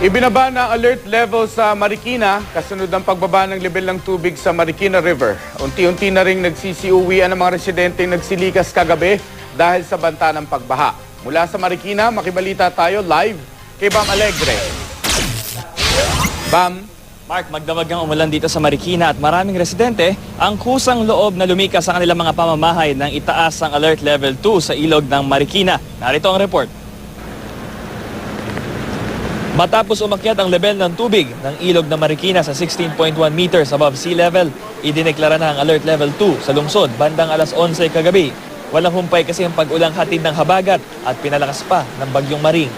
Ibinaba na alert level sa Marikina kasunod ng pagbaba ng level ng tubig sa Marikina River. Unti-unti na ring nagsisiuwian ng mga residente nagsilikas kagabi dahil sa banta ng pagbaha. Mula sa Marikina, makibalita tayo live kay Bam Alegre. Bam. Mark, magdamagang umulan dito sa Marikina at maraming residente ang kusang loob na lumikas sa kanilang mga pamamahay nang itaas ang alert level 2 sa ilog ng Marikina. Narito ang report. Matapos umakyat ang level ng tubig ng ilog ng Marikina sa 16.1 meters above sea level, idineklara na ang alert level 2 sa lungsod bandang alas 11 kagabi. Walang humpay kasi ang pag-ulang hatid ng habagat at pinalakas pa ng bagyong Maring.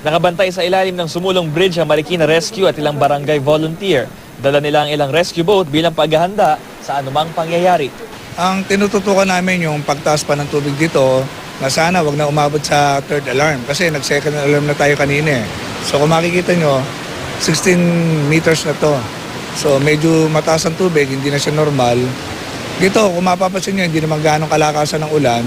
Nakabantay sa ilalim ng sumulong bridge ang Marikina Rescue at ilang barangay volunteer. Dala nila ang ilang rescue boat bilang paghahanda sa anumang pangyayari. Ang tinututukan namin yung pagtaas pa ng tubig dito na sana wag na umabot sa third alarm kasi nag-second alarm na tayo kanina eh. So kung makikita nyo, 16 meters na to. So medyo mataas ang tubig, hindi na siya normal. Dito, kung mapapansin nyo, hindi naman ganong kalakasan ng ulan.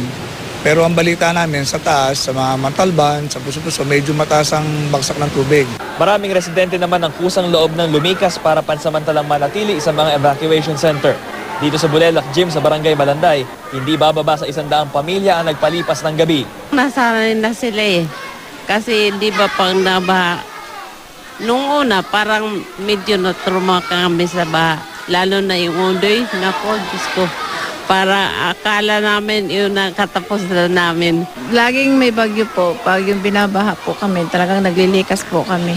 Pero ang balita namin sa taas, sa mga Mantalban, sa Puso-Puso, medyo mataas ang bagsak ng tubig. Maraming residente naman ang kusang loob ng lumikas para pansamantalang manatili sa mga evacuation center. Dito sa Bulelak Gym sa Barangay Malanday, hindi bababa sa 100 pamilya ang nagpalipas ng gabi. Nasanay na sila eh. Kasi di ba pang nabaha, nung una parang medyo natruma kami sa baha. Lalo na yung undoy, nako, Diyos ko. Para akala namin yun ang katapos na namin. Laging may bagyo po. Pag yung binabaha po kami, talagang naglilikas po kami.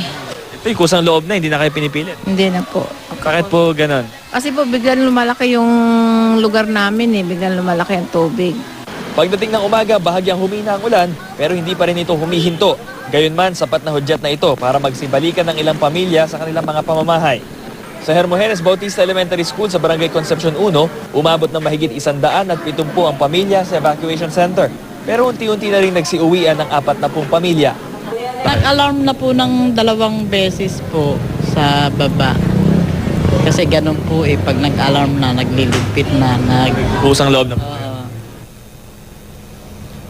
Ito yung kusang loob na, hindi na kayo pinipilit. Hindi na po. Bakit po ganon? Kasi po biglang lumalaki yung lugar namin eh. Biglang lumalaki ang tubig. Pagdating ng umaga, bahagyang humina ang ulan, pero hindi pa rin ito humihinto. Gayunman, sapat na hudyat na ito para magsibalikan ng ilang pamilya sa kanilang mga pamamahay. Sa Hermogenes Bautista Elementary School sa Barangay Concepcion 1, umabot ng mahigit 170 ang pamilya sa evacuation center. Pero unti-unti na rin nagsiuwian ng 40 pamilya. Nag-alarm na po ng 2 beses po sa baba. Kasi ganun po eh, pag nag-alarm na, nagliligpit na. Kusang loob na.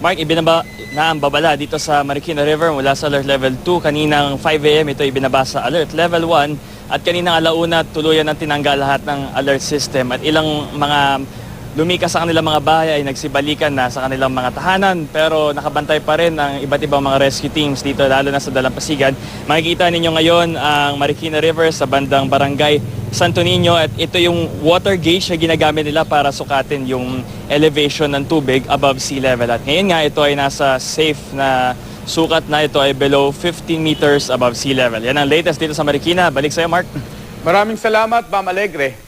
Mark, ibinaba na ang babala dito sa Marikina River mula sa alert level 2. Kaninang 5 a.m. ito ibinaba sa alert level 1. At kaninang alauna, tuluyan ng tinanggal lahat ng alert system. At ilang mga lumikas sa kanilang mga bahay ay nagsibalikan na sa kanilang mga tahanan. Pero nakabantay pa rin ang iba't ibang mga rescue teams dito, lalo na sa Dalampasigan. Makikita ninyo ngayon ang Marikina River sa bandang Barangay Santo Niño. At ito yung water gauge na ginagamit nila para sukatin yung elevation ng tubig above sea level. At ngayon nga ito ay nasa safe na sukat na, ito ay below 15 meters above sea level. Yan ang latest dito sa Marikina. Balik sa'yo, Mark. Maraming salamat, Bam Alegre.